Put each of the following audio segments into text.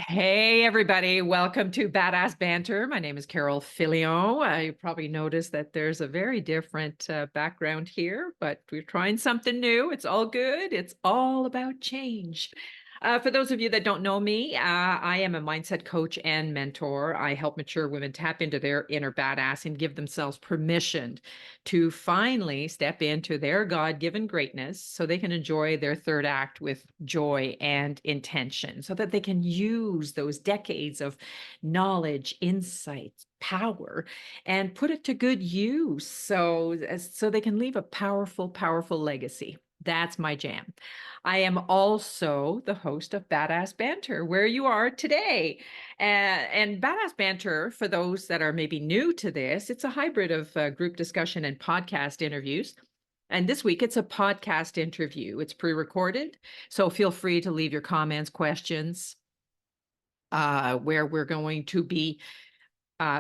Hey, everybody. Welcome to Badass Banter. My name is Carole Fillon. You probably noticed that there's a very different background here, but we're trying something new. It's all good. It's all about change. For those of you that don't know me, I am a mindset coach and mentor. I help mature women tap into their inner badass and give themselves permission to finally step into their God-given greatness so they can enjoy their third act with joy and intention, so that they can use those decades of knowledge, insights, power, and put it to good use so they can leave a powerful legacy. That's my jam. I am also the host of Badass Banter, where you are today. And Badass Banter, for those that are maybe new to this, it's a hybrid of group discussion and podcast interviews. And this week, it's a podcast interview. It's pre-recorded, so feel free to leave your comments, questions, where we're going to be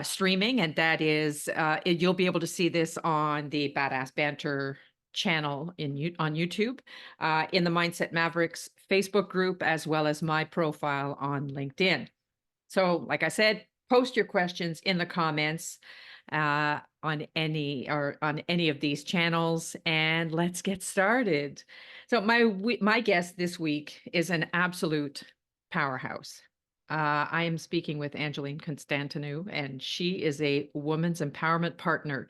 streaming, and that is, you'll be able to see this on the Badass Banter channel on YouTube, in the Mindset Mavericks Facebook group, as well as my profile on LinkedIn. So, like I said, post your questions in the comments on any of these channels, and let's get started. So, my guest this week is an absolute powerhouse. I am speaking with Angeline Constantinou, and she is a woman's empowerment partner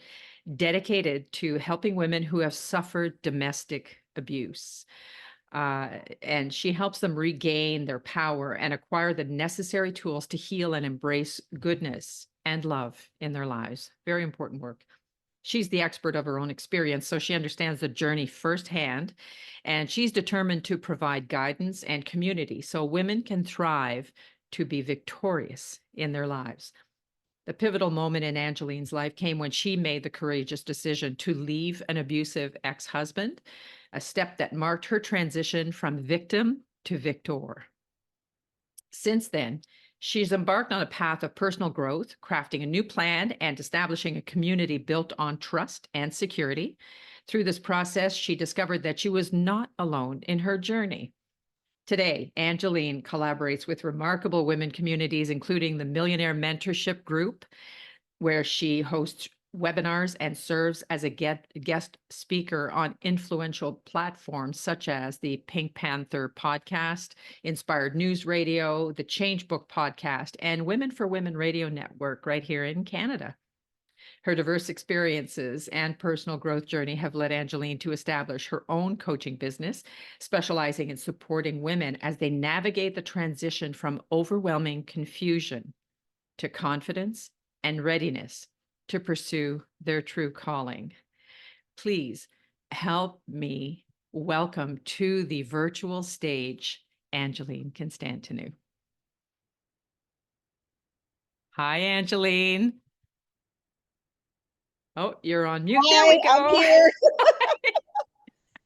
dedicated to helping women who have suffered domestic abuse. And she helps them regain their power and acquire the necessary tools to heal and embrace goodness and love in their lives. Very important work. She's the expert of her own experience, so she understands the journey firsthand, and she's determined to provide guidance and community so women can thrive to be victorious in their lives. The pivotal moment in Angeline's life came when she made the courageous decision to leave an abusive ex-husband, a step that marked her transition from victim to victor. Since then, she's embarked on a path of personal growth, crafting a new plan and establishing a community built on trust and security. Through this process, she discovered that she was not alone in her journey. Today, Angeline collaborates with remarkable women communities, including the Millionaire Mentorship Group, where she hosts webinars and serves as a guest speaker on influential platforms such as the Pink Panther podcast, Inspired News Radio, the Change Book podcast, and Women for Women Radio Network right here in Canada. Her diverse experiences and personal growth journey have led Angeline to establish her own coaching business, specializing in supporting women as they navigate the transition from overwhelming confusion to confidence and readiness to pursue their true calling. Please help me welcome to the virtual stage, Angeline Constantinou. Hi, Angeline. Oh, you're on mute. There we go. I'm here.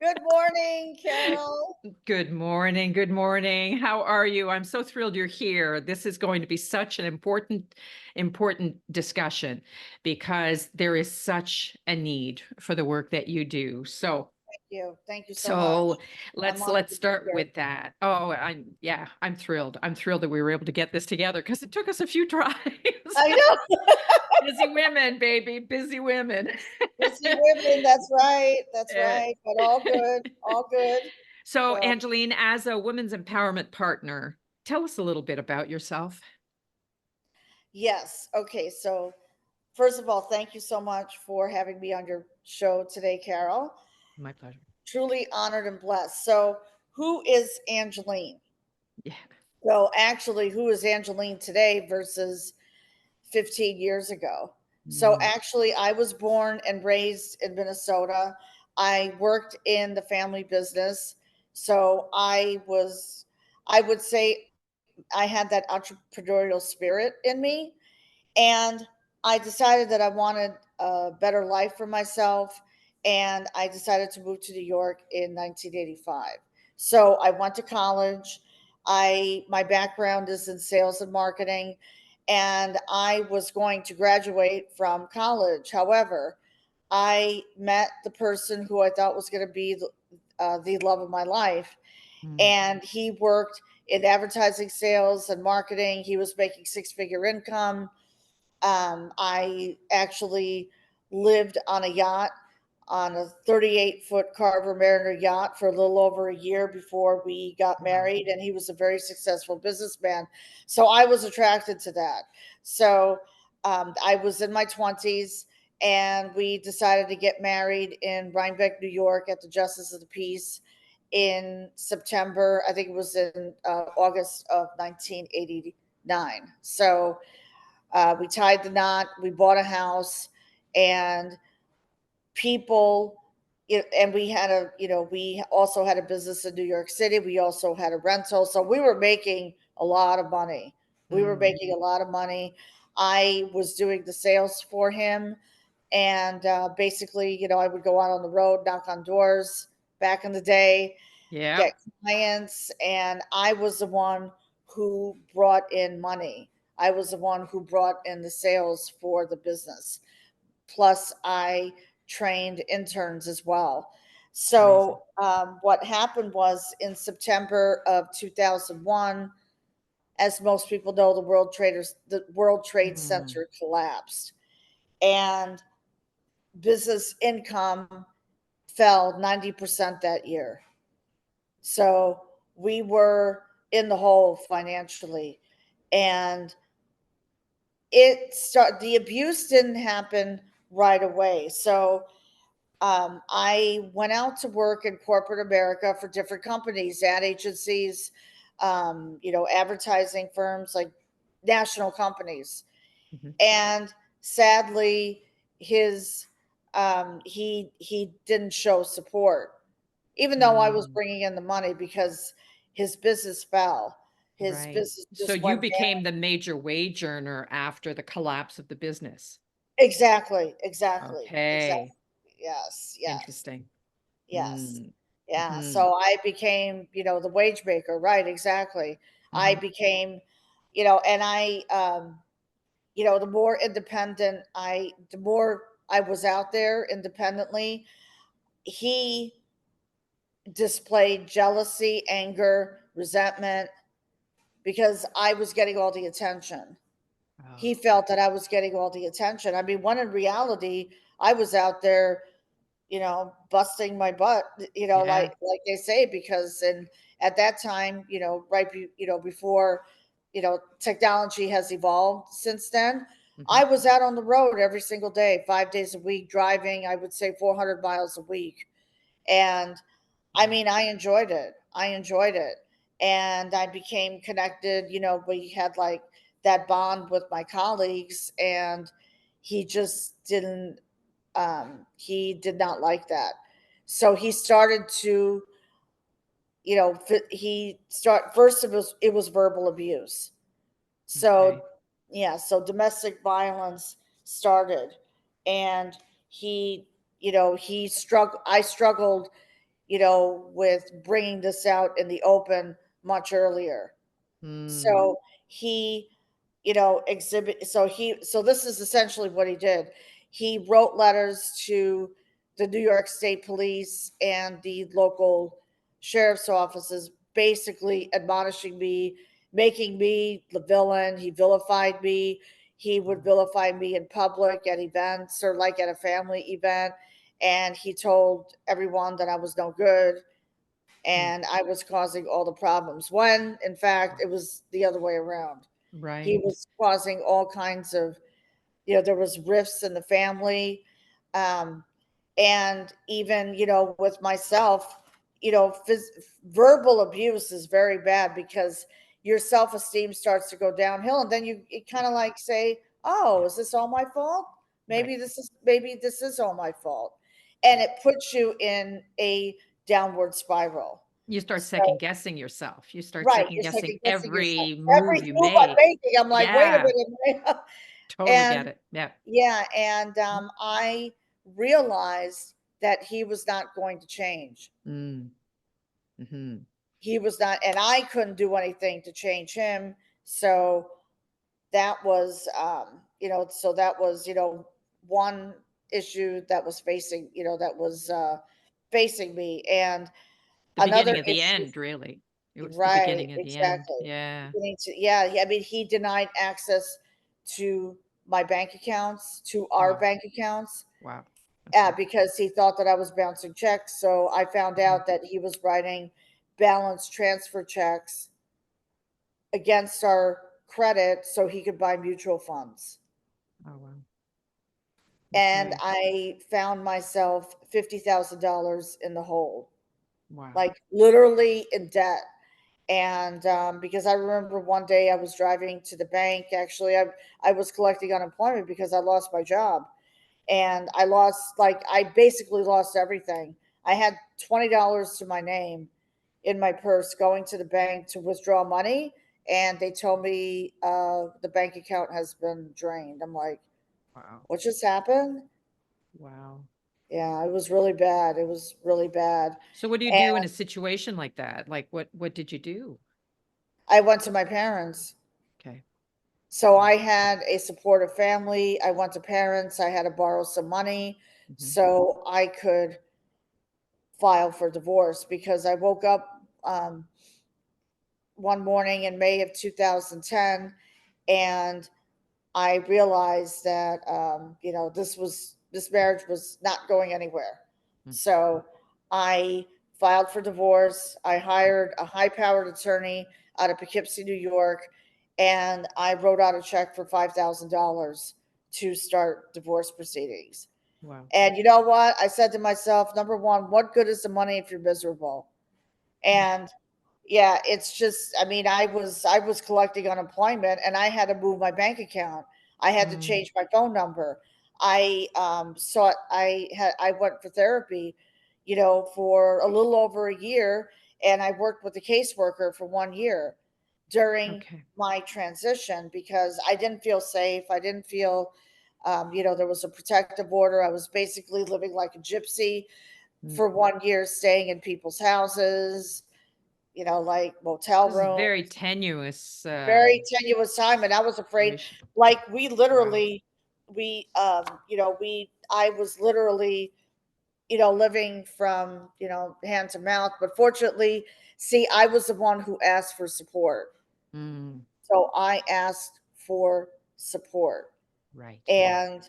Good morning, Carole. Good morning. Good morning. How are you? I'm so thrilled you're here. This is going to be such an important discussion because there is such a need for the work that you do. So Thank you so much. let's start with that. Oh, I'm thrilled. I'm thrilled that we were able to get this together because it took us a few tries. I know. Busy women, baby, busy women. Busy women, that's right. That's right. But all good, all good. So, Angeline, as a women's empowerment partner, tell us a little bit about yourself. Yes. Okay. So, first of all, thank you so much for having me on your show today, Carole. My pleasure. Truly honored and blessed. So, who is Angeline? Yeah. So, actually, who is Angeline today versus 15 years ago? So, actually, I was born and raised in Minnesota. I worked in the family business. So, I would say I had that entrepreneurial spirit in me. And I decided that I wanted a better life for myself. And I decided to move to New York in 1985. So I went to college. My background is in sales and marketing, and I was going to graduate from college. However, I met the person who I thought was going to be the love of my life, and he worked in advertising, sales, and marketing. He was making six-figure income. I actually lived on a yacht, on a 38-foot Carver Mariner yacht for a little over a year before we got Wow. married, and he was a very successful businessman. So I was attracted to that. So I was in my 20s, and we decided to get married in Rhinebeck, New York, at the Justice of the Peace in September. I think it was in August of 1989. So we tied the knot, we bought a house, and people, and we had a, we also had a business in New York City. We also had a rental. So we were making a lot of money. We were Mm. making a lot of money. I was doing the sales for him. And basically, I would go out on the road, knock on doors back in the day, Yep. get clients, and I was the one who brought in money. I was the one who brought in the sales for the business. Plus, I trained interns as well. Amazing. So, what happened was in September of 2001, as most people know, the World Trade Mm. Center collapsed, and business income fell 90% that year. So we were in the hole financially. And the abuse didn't happen right away. So I went out to work in corporate America for different companies, ad agencies, advertising firms, like national companies. Mhm. And sadly, his he didn't show support, even though I was Mm. bringing in the money, because his business fell. His Right. business So just you went became down. the major wage earner after the collapse of the business. Exactly, exactly, Okay. exactly. Yes, yes, Interesting. yes. Mm. Yeah. Mhm. So I became, the wage maker. Right, exactly. I Mhm. became, and the more independent the more I was out there independently, he displayed jealousy, anger, resentment, because I was getting all the attention. He Oh, felt that I was getting all the attention. I mean, when in reality, I was out there, busting my butt, yeah. like they say, because at that time, before, technology has evolved since then, Mhm. I was out on the road every single day, 5 days a week, driving, I would say 400 miles a week. And I Wow. mean, I enjoyed it. I enjoyed it. And I became connected. We had like that bond with my colleagues, and he just he did not like that. So he started to, first it was verbal abuse. So Okay. yeah, so domestic violence started, and he, I struggled, with bringing this out in the open much earlier. Mm. So he, so this is essentially what he did. He wrote letters to the New York State Police and the local sheriff's offices, basically admonishing me, making me the villain. He vilified me. He would Mm. vilify me in public at events, or like at a family event. And he told everyone that I was no good Mm. and I was causing all the problems, when in fact Wow. it was the other way around. He Right. was causing all kinds of, there was rifts in the family. Um, and even, with myself, verbal abuse is very bad, because your self-esteem starts to go downhill, and then you kind of like say, Yeah. oh, is this all my fault? Right. Maybe this is all my fault. And it puts you in a downward spiral. You start So second guessing yourself. You start right, second you're guessing second guessing yourself. every Every move you move I'm make. making, I'm like, wait a Yeah. minute. Totally get And it. Yeah. yeah, and I realized that he was not going to change. Mm. Mhm. He was not, and I couldn't do anything to change him. So that was, one issue that was facing me. And The another beginning of the issue, end, really. It was the Right, beginning of the end. exactly. Yeah. Yeah, I mean, he denied access to my bank accounts, to our Oh, bank accounts, wow. Okay. because he thought that I was bouncing checks. So I found Mhm. out that he was writing balance transfer checks against our credit so he could buy mutual funds. Oh, wow. And Okay. I found myself $50,000 in the hole, Wow. like literally in debt. And because I remember one day I was driving to the bank. Actually, I was collecting unemployment because I lost my job, and I lost, like, I basically lost everything. I had $20 to my name in my purse going to the bank to withdraw money, and they told me the bank account has been drained. I'm like, Wow. what just happened? Wow. Yeah, it was really bad. It was really bad. So what do you And do in a situation like that? Like what did you do? I went to my parents. Okay. So Wow. I had a supportive family. I went to parents. I had to borrow some money Mhm. so I could file for divorce, because I woke up one morning in May of 2010, and I realized that this marriage was not going anywhere. Mm. So I filed for divorce. I hired a high-powered attorney out of Poughkeepsie, New York, and I wrote out a check for $5,000 to start divorce proceedings. Wow. And you know what? I said to myself, number one, what good is the money if you're miserable? Mm. And yeah, it's just, I mean, I was collecting unemployment, and I had to move my bank account. I had to Mm. change my phone number. I went for therapy, for a little over a year, and I worked with a caseworker for 1 year during Okay. my transition because I didn't feel safe. I didn't feel, there was a protective order. I was basically living like a gypsy Mm. for 1 year, staying in people's houses, like motel This is very rooms. tenuous Very tenuous time, and I was afraid, situation. like, we Wow. literally I was literally, living from, hand to mouth, but fortunately, see, I was the one who asked for support. Mm. So I asked for support. Right. And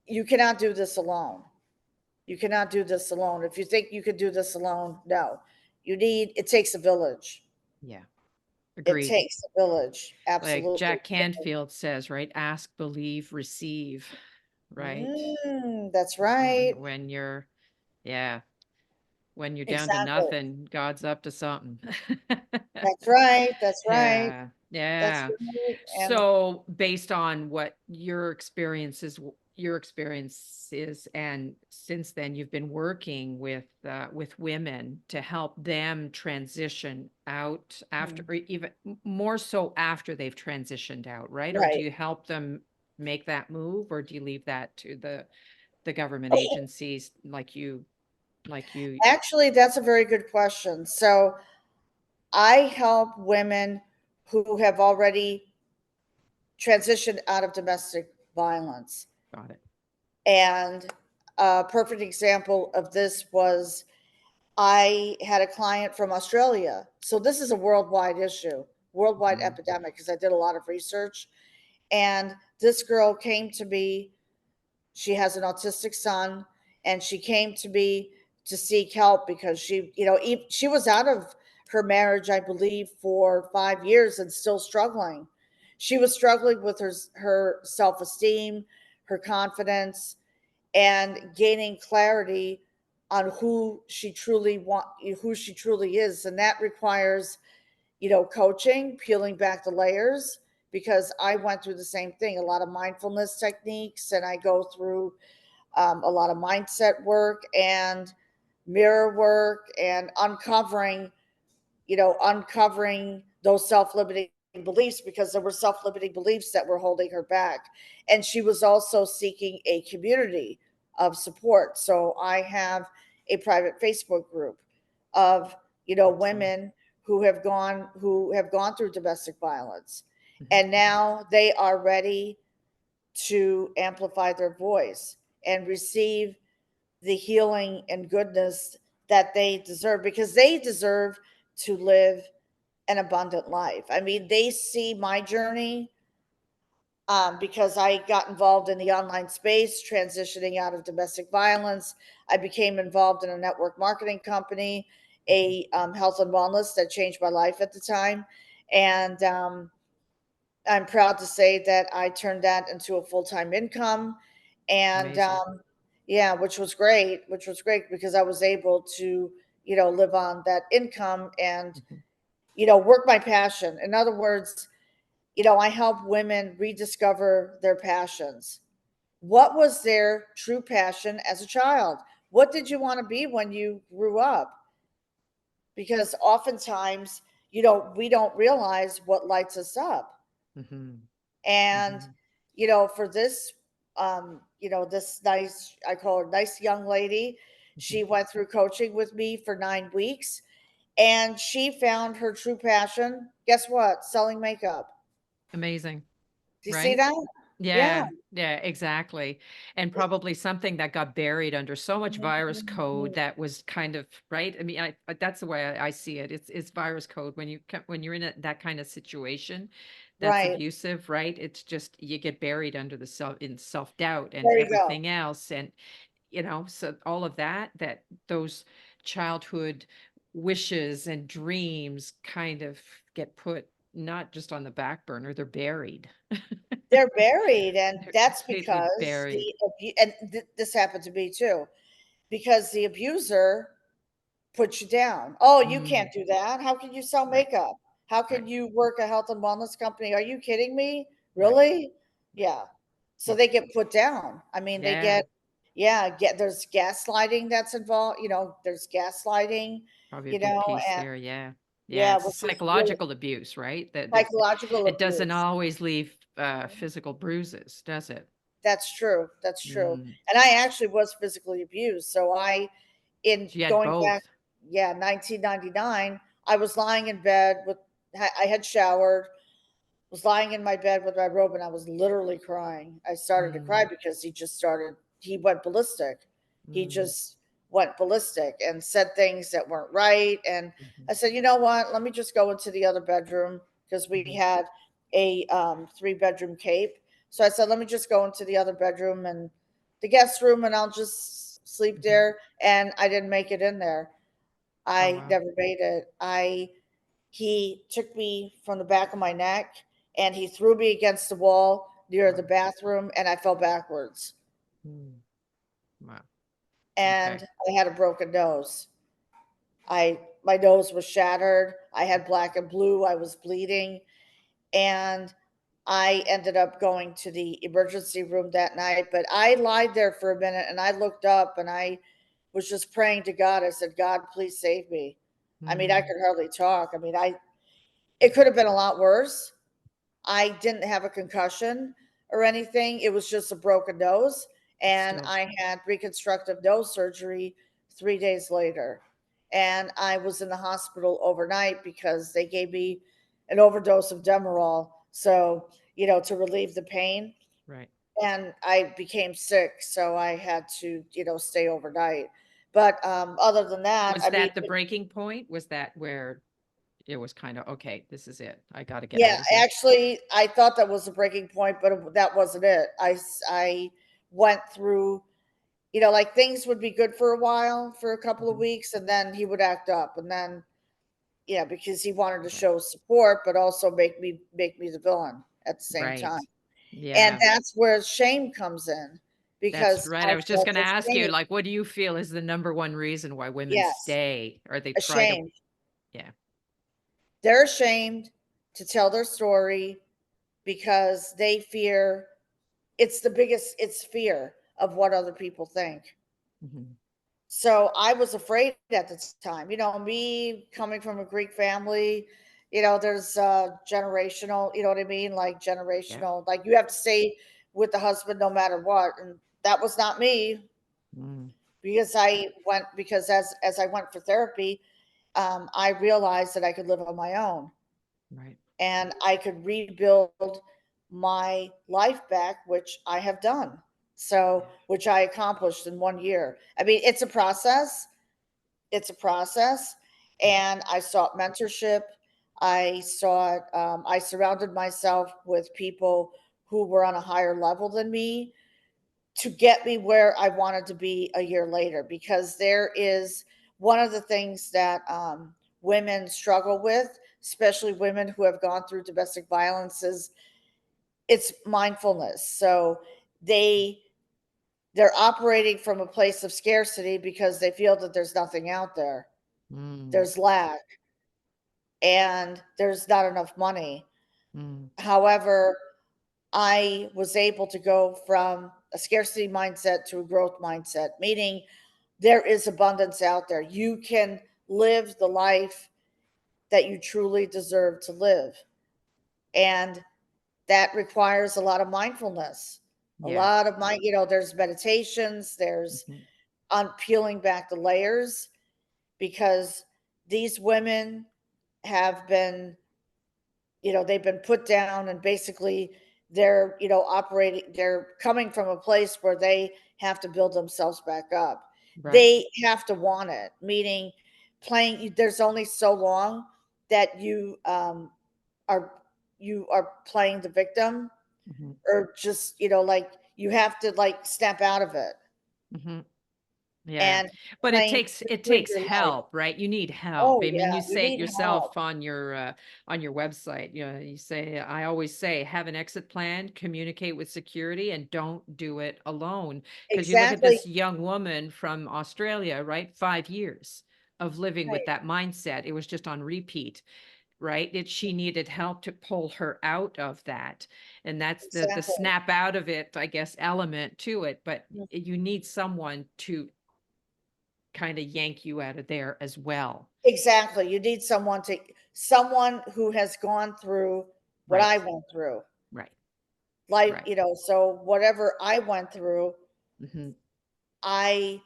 you cannot do this alone. You cannot do this alone. If you think you could do this alone, no. It takes a village. Yeah. It Agreed. takes a village. Like Absolutely. Jack Canfield says, right? Ask, believe, receive, right? That's right. When you're, yeah, when you're down to Exactly. nothing, God's up to something. That's right. That's right. Yeah, That's yeah. right. And So based on what your experiences, and since then you've been working with women to help them transition out after, mhm, or even more so after they've transitioned out, right? Or do right. you help them make that move, or do you leave that to the government agencies like you? Actually, that's a very good question. So I help women who have already transitioned out of domestic violence. Got it. And a perfect example of this was I had a client from Australia. So this is a worldwide issue, worldwide Mhm. epidemic, because I did a lot of research. And this girl came to me. She has an autistic son, and she came to me to seek help because she was out of her marriage, I believe, for 5 years and still struggling. She was struggling with her self esteem, her confidence, and gaining clarity on who she truly is, and that requires coaching, peeling back the layers, because I went through the same thing, a lot of mindfulness techniques, and I go through a lot of mindset work and mirror work and uncovering those self-limiting beliefs, because there were self-limiting beliefs that were holding her back. And she was also seeking a community of support. So I have a private Facebook group of, Excellent. women who have gone through domestic violence. Mhm. And now they are ready to amplify their voice and receive the healing and goodness that they deserve, because they deserve to live an abundant life. I mean, they see my journey because I got involved in the online space, transitioning out of domestic violence. I became involved in a network marketing company, Mhm. a health and wellness that changed my life at the time. And I'm proud to say that I turned that into a full time income. And Amazing. yeah, which was great because I was able to, live on that income and, Mhm. work my passion. In other words, I help women rediscover their passions. What was their true passion as a child? What did you want to be when you grew up? Because oftentimes, we don't realize what lights us up. Mhm. And, Mhm. for this, this nice, I call her nice young lady, she Mhm. went through coaching with me for 9 weeks and she found her true passion. Guess what? Selling makeup. Amazing, Do you see right? that? Yeah. Yeah, yeah, exactly, and probably something that got buried under so much virus code Mhm. that was kind of right? I mean, that's the way I see it. It's virus code when when you're in that kind of situation that's Right. abusive, right? It's just you get buried under the self-doubt and There you go. everything else, and, so all of that those childhood wishes and dreams kind of get put not just on the back burner, they're buried. They're buried, and They're that's completely because buried. this happened to me too, because the abuser puts you down. Oh, you Mm, can't do that. How can you sell right, makeup? How can right, you work a health and wellness company? Are you kidding me? right, Really? right. Yeah. So Yep. they get put down. I mean, they Yeah, get, yeah, there's gaslighting that's involved. There's gaslighting, probably a big piece and there, yeah. Yeah, yeah, it's which is really psychological abuse, right? That psychological it doesn't abuse. always leave, physical bruises, does it? That's true. That's true. Mm. And I actually was physically abused. So in So you had going back, both. yeah, 1999, I was lying in bed I had showered, was lying in my bed with my robe, and I was literally crying. I started to cry Mm, because he went ballistic. He mm, just went ballistic and said things that weren't right. And mhm, I said, you know what? Let me just go into the other bedroom because we mhm, had a 3 bedroom cape. So I said, let me just go into the other bedroom and the guest room and I'll just sleep mhm. there. And I didn't make it in there. Oh, I wow. never made it. He took me from the back of my neck and he threw me against the wall near the Wow. bathroom and I fell backwards Mm, wow. Okay. and I had a broken nose. My nose was shattered. I had black and blue. I was bleeding and I ended up going to the emergency room that night, but I lied there for a minute and I looked up and I was just praying to God. I said, "God, please save me." I mean, I Mm, could hardly talk. I mean, I it could have been a lot worse. I didn't have a concussion or anything. It was just a broken nose. but And still, I had reconstructive nose surgery 3 days later. And I was in the hospital overnight because they gave me an overdose of Demerol. So, to relieve the pain. right. And I became sick. So I had to, stay overnight. But other than that, Was I mean, that the breaking point? Was that where it was kinda, "Okay, this is it. I gotta get yeah, out of here." actually, I thought that was a breaking point, but that wasn't it. I went through, like things would be good for a while, for a couple of Mhm. weeks, and then he would act up, and then yeah, because he wanted to Okay. show support, but also make me the villain at the same time, Right. and Yeah. that's where shame comes in That's because right. I I was just felt gonna ask you, ashamed. like, what do you feel is the number one reason why women Yes, stay or they try to ashamed. yeah. They're ashamed to tell their story because they fear it's fear of what other people think. Mhm. So I was afraid at the time. Me coming from a Greek family, there's generational, you know what I mean? Like Yep. generational, like you have to stay with the husband no matter what. And that was not me Mm, because as I went for therapy, I realized that I could live on my own right. and I could rebuild my life back, which I have done. So, Yeah. which I accomplished in 1 year. I mean, it's a process. It's a process. and I sought mentorship. I surrounded myself with people who were on a higher level than me to get me where I wanted to be a year later. Because there is one of the things that women struggle with, especially women who have gone through domestic violence, is it's mindfulness. So they they're operating from a place of scarcity because they feel that there's nothing out there. Mm, There's lack and there's not enough money. mm, However, I was able to go from a scarcity mindset to a growth mindset, meaning there is abundance out there. You can live the life that you truly deserve to live. And that requires a lot of mindfulness, a yeah. lot of there's meditations, there's Mhm. peeling back the layers, because these women have been, they've been put down, and basically they're coming from a place where they have to build themselves back up. Right. They have to want it, meaning there's only so long that are you are playing the victim, Mhm. or just, like, you have to, like, snap out of it Mhm. Yeah. and But it playing takes just it live takes your life. help, right? You need help. Oh I mean, yeah, you you say it need help. yourself on your website. You know, you say, I always say, have an exit plan, communicate with security, and don't do it alone. Because you look at Exactly. this young woman from Australia, right? 5 years of living with Right. that mindset. It was just on repeat, right? She needed help to pull her out of that. And that's the Exactly. snap out of it, I guess, element to it. But Mm. you need someone to kind of yank you out of there as well. Exactly. You need someone who has gone through what I Right. went through. Right. Like, Right. so whatever I went through, Mhm. I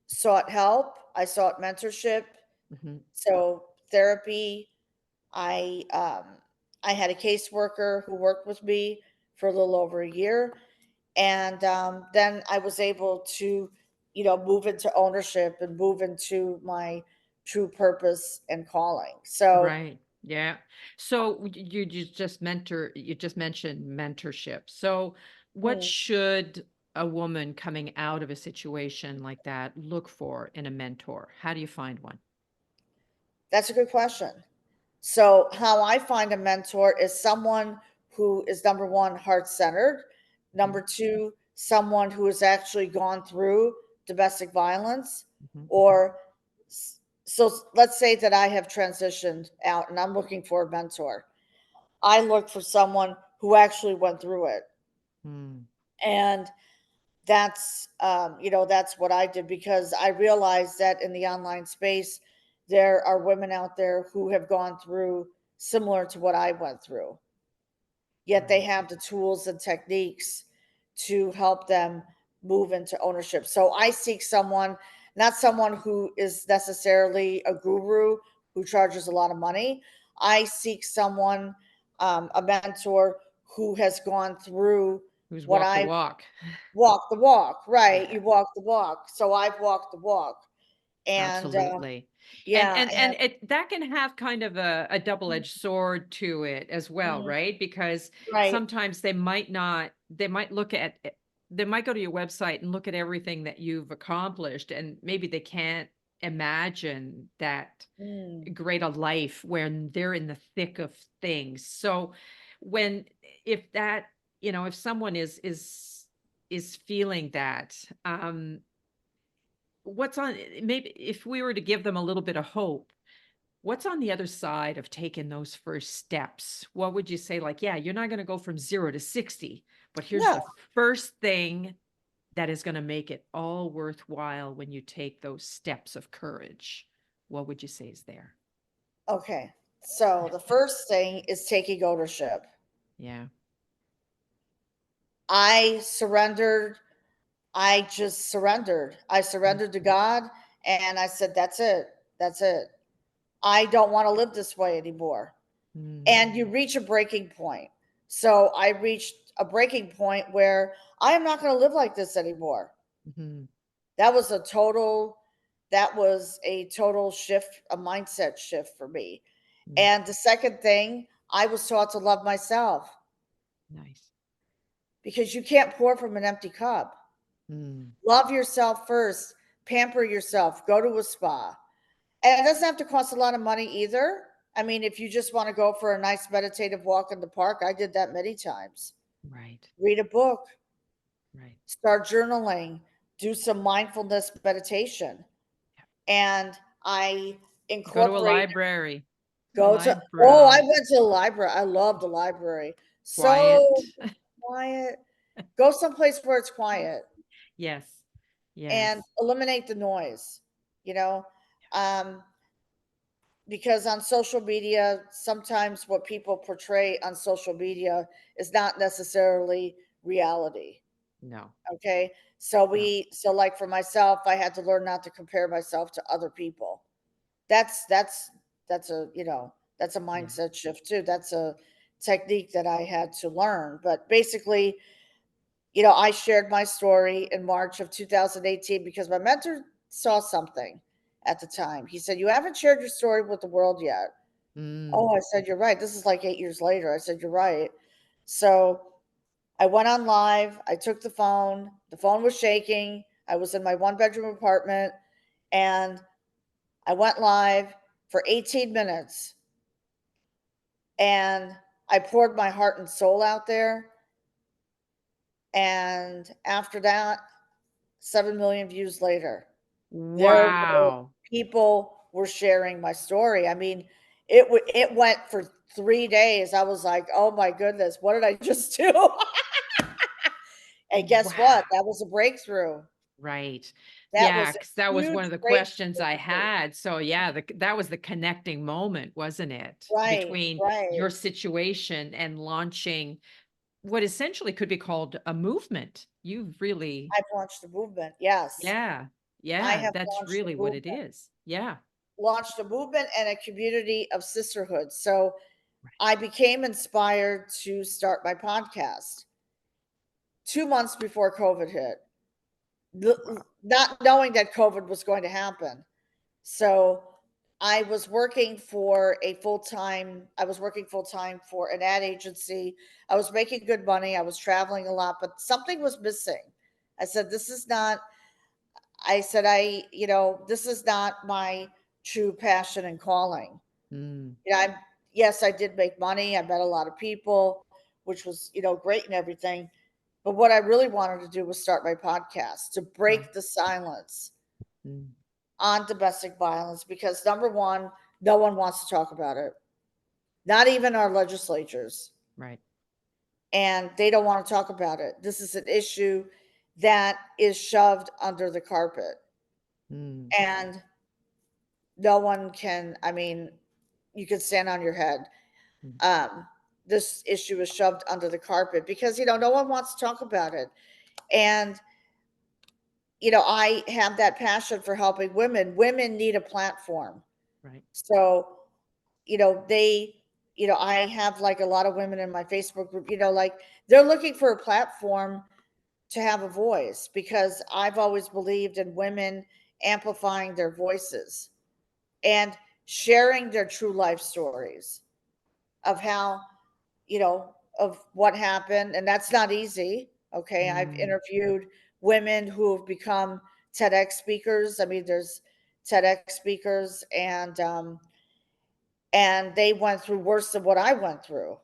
sought help, I sought mentorship, Mhm. so therapy. I um I had a caseworker who worked with me for a little over a year, and then I was able to, move into ownership and move into my true purpose and calling. So, Right. Yeah. So you just mentioned mentorship. So what hmm, should a woman coming out of a situation like that look for in a mentor? How do you find one? that's a good question. So, how I find a mentor is someone who is, number one, heart centered, number Mhm. two, someone who has actually gone through domestic violence, Mhm. or so let's say that I have transitioned out and I'm looking for a mentor. I look for someone who actually went through it. Mm. And that's what I did, because I realized that in the online space, there are women out there who have gone through similar to what I went through, yet they Right. have the tools and techniques to help them move into ownership. So I seek someone, not someone who is necessarily a guru who charges a lot of money. I seek someone, a mentor who has gone through Who's what walked the I walk? walk the walk, right? Yeah. You walk the walk. So I've walked the walk. And Absolutely. yeah, And it that can have kind of a and double-edged sword to it as well, mm, right? Because right. sometimes they might look at it, they might go to your website and look at everything that you've accomplished, and maybe they can't imagine that Mm, great a life when they're in the thick of things. So when if that, if someone is feeling that, what's on maybe if we were to give them a little bit of hope, what's on the other side of taking those first steps? What would you say? Like, yeah, you're not going to go from 0 to 60, but here's no. the first thing that is going to make it all worthwhile when you take those steps of courage. What would you say is there? Okay. So the first thing is taking ownership. Yeah. I surrendered. I just surrendered. I surrendered to God, and I said, that's it. That's it. I don't want to live this way anymore. Mm-hmm. And you reach a breaking point. So I reached a breaking point where I am not going to live like this anymore. Mm-hmm. That was a total. That was a total shift, a mindset shift for me. Mm, And the second thing, I was taught to love myself nice. because you can't pour from an empty cup. Mm, Love yourself first, pamper yourself, go to a spa. And it doesn't have to cost a lot of money either. I mean, if you just want to go for a nice meditative walk in the park, I did that many times. right. Read a book, Right. start journaling, do some mindfulness meditation. And I Go to a incorporate library. go to oh, I Library. went to the library. I love the library. Quiet. So quiet. Go someplace where it's quiet Yes. and Yes. eliminate the noise, you know? Um, because on social media, sometimes what people portray on social media is not necessarily reality. No. Okay. So No. like for myself, I had to learn not to compare myself to other people. That's that's a, that's a Yeah. mindset shift too. That's a technique that I had to learn. But basically, I shared my story in March of 2018 because my mentor saw something at the time. He said, "You haven't shared your story with the world yet." Mm. Oh, I said, "You're right." This is like 8 years later. I said, "You're right." So I went on live. I took the phone. The phone was shaking. I was in my one bedroom apartment and I went live for 18 minutes and I poured my heart and soul out there. And after that, 7 million views later, there were Wow. people were sharing my story. I mean, it went for 3 days. I was like, oh my goodness, what did I just do? And guess Wow. what? That was a breakthrough. Right. That Yeah, was a because that was huge one of the questions I breakthrough. had. So yeah, that was the connecting moment, wasn't it? Right, Between right. your situation and launching what essentially could be called a movement. You've really, I've launched a movement. Yes, yeah, I yeah, have that's launched a really what it movement. is. Yeah. Launched a movement and a community of sisterhood. So Right. I became inspired to start my podcast 2 months before COVID hit, Wow. not knowing that COVID was going to happen. So I was working full time for an ad agency. I was making good money. I was traveling a lot, but something was missing. I said, this is not, I said, this is not my true passion and calling. Mm, Yes, I did make money. I met a lot of people, which was, great and everything. But what I really wanted to do was start my podcast to right. break the silence Mm, on domestic violence because number one, no one wants to talk about it, not even our legislatures. right. And they don't want to talk about it. This is an issue that is shoved under the carpet. Mm, And no one can, I mean, you can stand on your head. mm, Um, this issue is shoved under the carpet because, no one wants to talk about it. And, I have that passion for helping women. Women need a platform. right. So, they, I have like a lot of women in my Facebook group, like they're looking for a platform to have a voice because I've always believed in women amplifying their voices and sharing their true life stories of how, of what happened. And that's not easy. Okay. I've Mm, interviewed women who have become TEDx speakers. I mean, there's TEDx speakers and they went through worse than what I went through.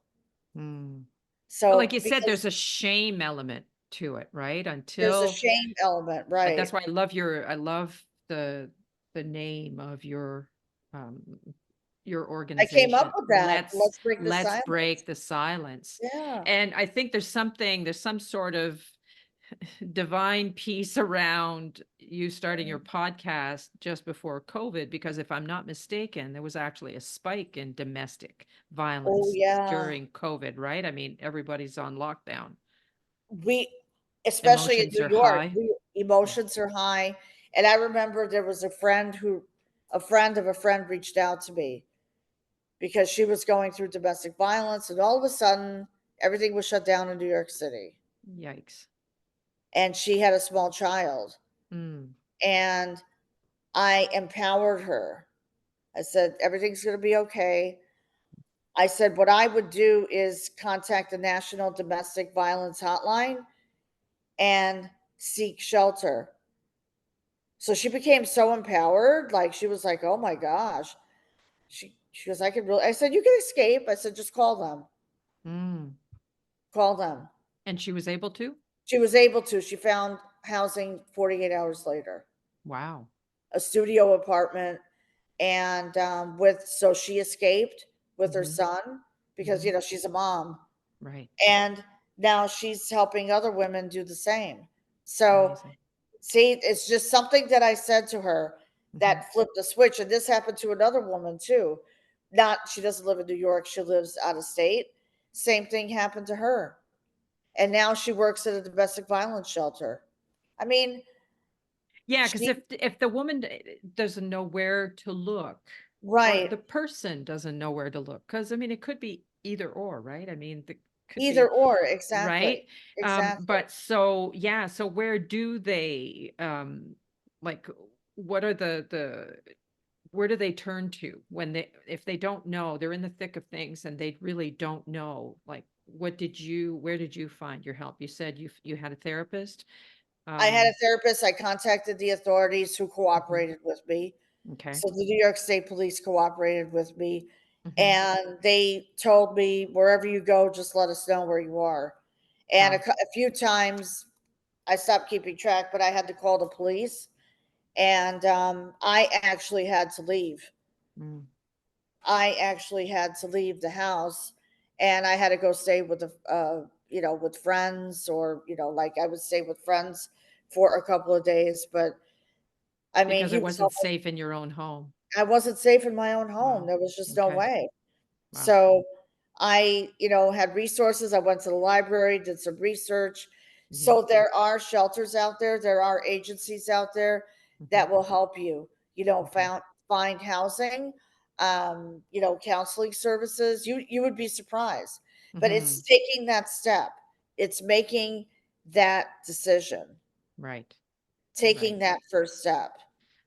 mm. But like So you said, there's because a shame element to it, right? there's a Until shame element, right? that's why I love the name of um your I came up organization. with that. Let's break the Let's silence. break the silence. Yeah. And I think there's some sort of divine peace around you starting your podcast just before COVID, because if I'm not mistaken, there was actually a spike in domestic Oh violence yeah. during COVID, right? I mean, everybody's on lockdown. We, especially in Emotions New are York, high. Yeah. emotions are high. And I remember there was a friend of a friend reached out to me because she was going through domestic violence, and all of a sudden, everything was shut down in New York City. Yikes. And she had a small child. Mm, And I empowered her. I said, everything's going to be okay. I said, what I would do is contact the National Domestic Violence Hotline and seek shelter. So she became so empowered. Like, she was like, oh my gosh. She goes, I could really, I said, you can escape. I said, just call them. Mm. Call them. And she was able to? She was able to. She found housing 48 hours later, Wow. a studio apartment. And so she escaped with her Mhm. son because, Mhm. she's a mom. Right. And now she's helping other women do the same. So, Amazing. see, it's just something that I said to her Mhm. that flipped the switch. And this happened to another woman too. Not, she doesn't live in New York, she lives out of state. Same thing happened to her. And now she works at a domestic violence shelter. I mean, Yeah, because she, if the woman doesn't know where to look, or right. the person doesn't know where to look, because I mean, it could be either or, right? I mean, it could Either be or, exactly. right. Exactly. But so yeah, so where do they like what are the where do they turn to when they if they don't know, they're in the thick of things and they really don't know, like where did you find your help? You said you had a therapist? I had a Um, therapist. I contacted the authorities who mhm, cooperated with me. okay. So the New York State Police cooperated with me, Mhm. and they told me, wherever you go, just let us know where you are. And Wow. a few times I stopped keeping track, but I had to call the police, and I actually had to leave. Mm. I actually had to leave the house, and I had to go stay with with friends, or like I would stay with friends for a couple of days. But I mean, Because he it was wasn't home. safe in your own home. I wasn't safe in my own home. Wow. There was just no Okay. way. Wow. So I, had resources. I went to the library, did some research. Mhm. So there are shelters out there. There are agencies out there Mhm. that will help you, Okay. find housing, counseling services. You would be surprised. But it's Mhm. taking that step. It's making that decision, Right. taking Right. that first step.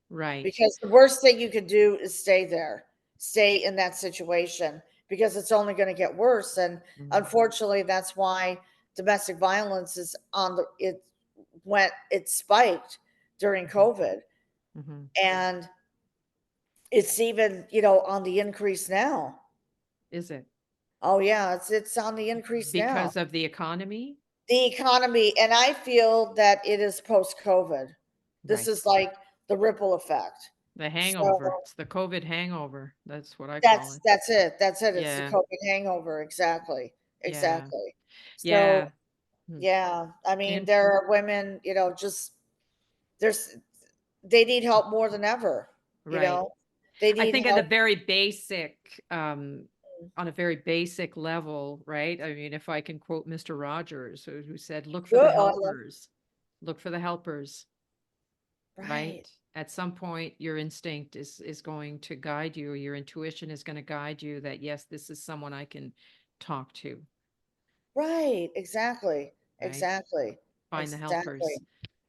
Right. Because the worst thing you could do is stay there, stay in that situation, because it's only going to get worse. And Mhm. unfortunately, that's why domestic violence is it spiked during Mhm. COVID. Mhm. And it's even, on the increase now. Is it Oh yeah, it's on the increase now. because of the economy? The economy, and I feel that it is post COVID. This Right. is like the ripple effect. The So hangover. It's the COVID hangover. That's what I call That's it. that's it, that's it, it's the Yeah. COVID hangover, exactly, Yeah. exactly. So, Yeah. Hmm. yeah, I mean, And there are women, just there's they need help more than ever, you right. know? They I need think at a help. very basic, on a very basic level, right? I mean, if I can quote Mr. Rogers, who said, "Look for the Good, oh, I love. helpers. Look for the helpers." Right? Right, At some point, your instinct is going to guide you, or your intuition is going to guide you that yes, this is someone I can talk to, right, exactly, right? exactly, Find the exactly. helpers.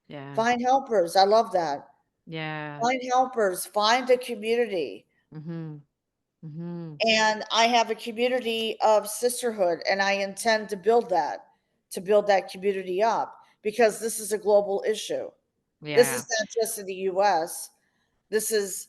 Yeah. Find helpers, I love that. Yeah. Find helpers, find a community. Mhm. Mhm. And I have a community of sisterhood, and I intend to build that community up, because this is a global issue. This is Yeah. not just in the US, this is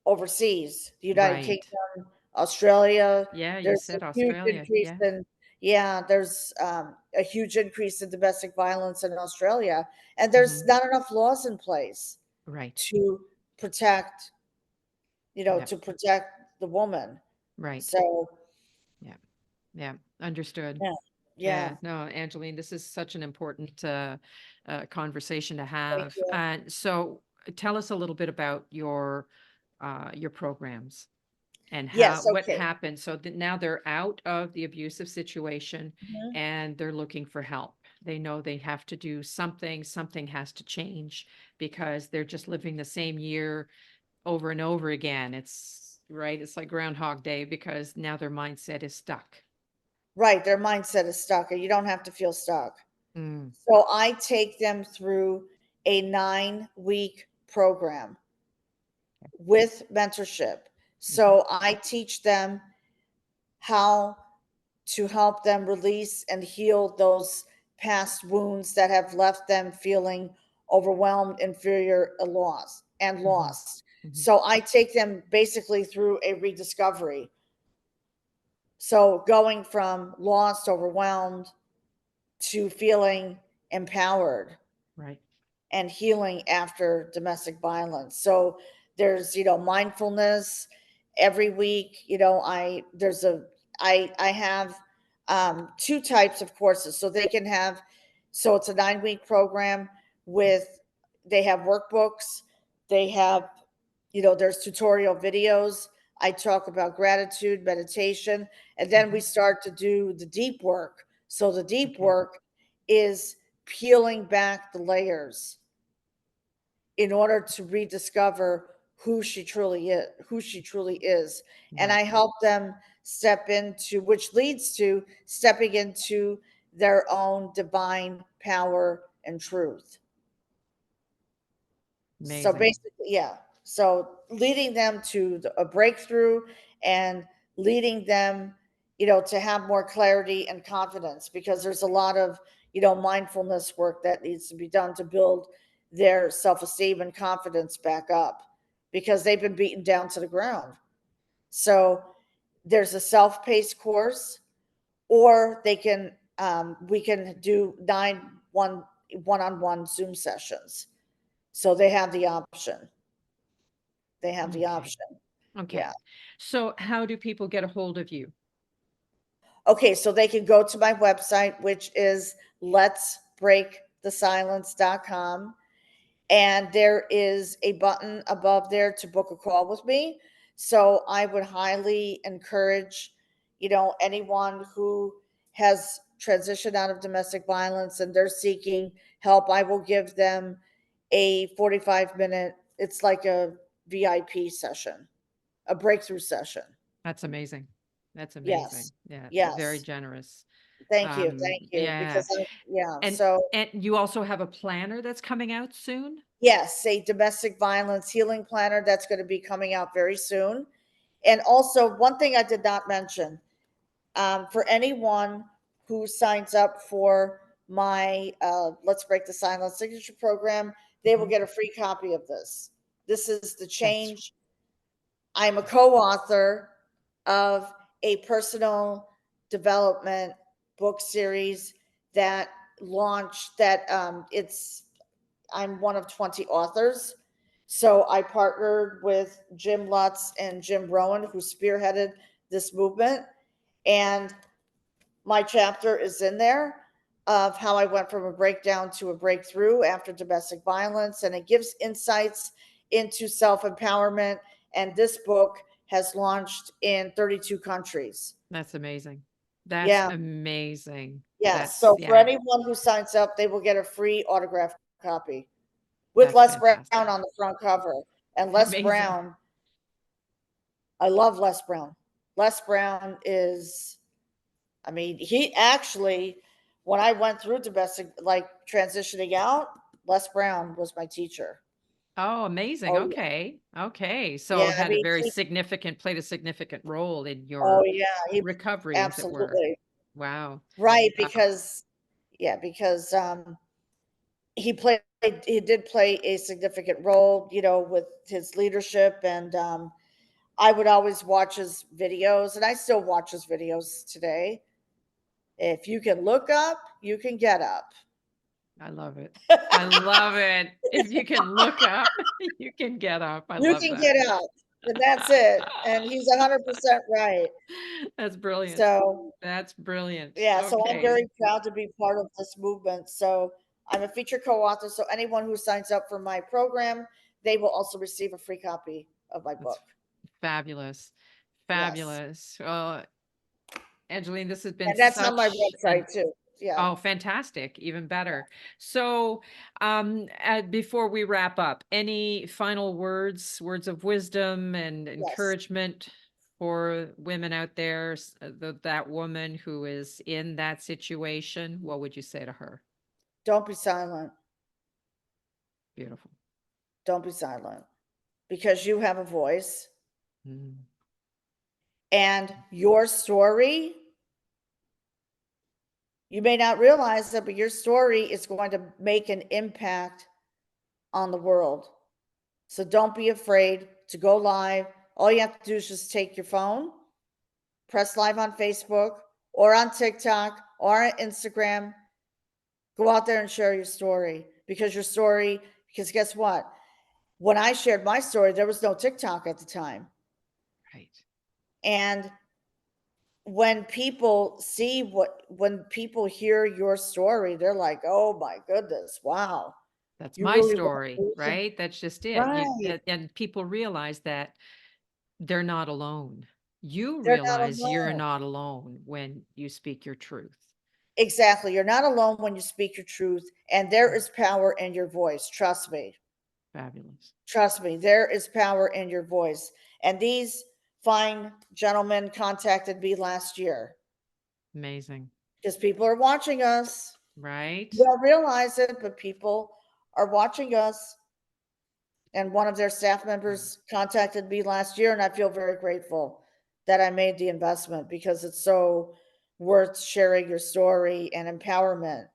overseas, the United Right. Kingdom, Australia. Yeah, you There's a said huge Australia. increase Yeah. in, yeah, there's a huge increase in domestic violence in Australia, and there's Mhm. not enough laws in place Right. to protect, Yeah. to protect the woman. Right. So, Yeah. Yeah. Understood. yeah, yeah. Yeah, no, Angeline, this is such an important conversation to Thank have. you. And so, tell us a little bit about your programs and Yes, what okay. happened. So that now they're out of the abusive situation Mhm. and they're looking for help. They know they have to do something. Something has to change because they're just living the same year over and over again. It's right. It's like Groundhog Day because now their mindset is stuck. Right, their mindset is stuck, and you don't have to feel stuck. Mm, So I take them through a 9-week program. with mentorship. So I teach them how to help them release and heal those past wounds that have left them feeling overwhelmed, inferior, and lost, Mhm. Mhm. So I take them basically through a rediscovery. So going from lost, overwhelmed to feeling empowered Right. and healing after domestic violence. So there's, mindfulness every week. I have two types of courses. So they can have, so it's a 9-week program with, they have workbooks, they have, there's tutorial videos. I talk about gratitude, meditation, and then we Mhm. start to do the deep work. So the deep Okay. work is peeling back the layers in order to rediscover who she truly is. And Right. I help them step into, which leads to stepping into their own divine power and truth. So Amazing. basically, yeah. So leading them to a breakthrough and leading them, to have more clarity and confidence, because there's a lot of, mindfulness work that needs to be done to build their self-esteem and confidence back up, because they've been beaten down to the ground. So there's a self-paced course, or we can do 1-on-one Zoom sessions. So they have the option. They have the Okay. option. Yeah. Okay. So how do people get a hold of you? Okay, so they can go to my website, which is letsbreakthesilence.com. And there is a button above there to book a call with me. So I would highly encourage, anyone who has transitioned out of domestic violence and they're seeking help. I will give them a 45-minute, it's like a VIP session, a breakthrough session. That's amazing. That's Yes. amazing. Yeah, very Yes. generous. Thank you. Thank you. Yeah. Because yeah. And So, and you also have a planner that's coming out soon? yes, a domestic violence healing planner that's going to be coming out very soon. And also, one thing I did not mention, for anyone who signs up for my Let's Break the Silence signature program, they will Mhm. get a free copy of this. This is the That's change. I'm a co author of a personal development book series that launched, I'm one of 20 authors. So I partnered with Jim Lutz and Jim Rowan, who spearheaded this movement. And my chapter is in there of how I went from a breakdown to a breakthrough after domestic violence. And it gives insights into self empowerment. And this book has launched in 32 countries. that's amazing. That's Yeah. amazing. Yeah. That's So for yeah, anyone who signs up, they will get a free autographed copy with that's Les Brown fantastic. on the front cover. And Les Amazing. Brown, I love Les Brown. Les Brown is, I mean, he actually, when I went through domestic, like transitioning out, Les Brown was my teacher. Oh, amazing. Oh, yeah. Okay. Okay. So Yeah. I had a mean, very significant played a significant role in oh, your yeah. He, recovery, as it were. absolutely. Wow. Right. Wow. Because, yeah, because he played, he did play a significant role, with his leadership. And I would always watch his videos, and I still watch his videos today. If you can look up, you can get up. I love it. I love it. If you can look up, you can get up. I You love can that. get up, and that's it. And he's 100% right. That's brilliant. So, That's brilliant. yeah, so I'm Okay. very proud to be part of this movement. So, I'm a featured co-author. So, anyone who signs up for my program, they will also receive a free copy of my That's book. fabulous. Yes. Fabulous. Well, Angeline, this has been And that's on my such an website too. Yeah. oh, fantastic, even better. So, before we wrap up, any final words, words of wisdom and Yes. encouragement for women out there, that woman who is in that situation? What would you say to her? Don't be silent. Beautiful. Don't be silent. because you have a voice Mm. and your story, you may not realize it, but your story is going to make an impact on the world. So don't be afraid to go live. All you have to do is just take your phone, press live on Facebook or on TikTok or on Instagram. Go out there and share your story, because because guess what? When I shared my story, there was no TikTok at the time. Right. And when people hear your story, they're like, oh my goodness, wow, That's you my really went story, through some. right? That's just it. Right. And people realize that they're not alone. You They're not realize you're alone. not alone when you speak your truth. Exactly. You're not alone when you speak your truth, and there is power in your voice. Trust me. Fabulous. Trust me, there is power in your voice. And these fine gentlemen contacted me last year Amazing. because people are watching us. Right? We don't realize it, but people are watching us. And one of their staff members contacted me last year, and I feel very grateful that I made the investment, because it's so worth sharing your story and empowerment.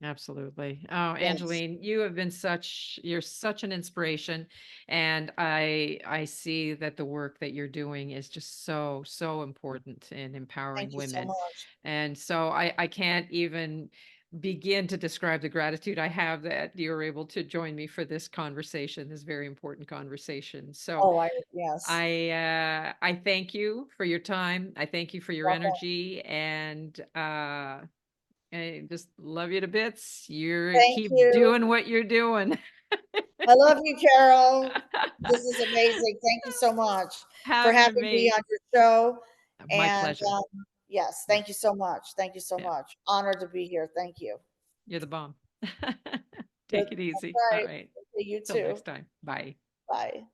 Absolutely. Oh, Yes. Angeline, you're such an inspiration. And I see that the work that you're doing is just so, so important in empowering Thank you so women. much. And so I can't even begin to describe the gratitude I have that you're able to join me for this conversation, this very important conversation. So Yes. I thank you for your time. I thank you for your Welcome. energy, and I just love you to bits. You're Thank keep you. doing what you're doing. I love you, Carol. This is amazing. Thank you so much for Have an having me on amazing your show. My And pleasure. yes, Yeah, thank you so much. Thank you so yeah. much. Honored to be here. Thank you. You're the bomb. That's Take it easy. All right. right. Okay, you Till too. next time. Bye. Bye.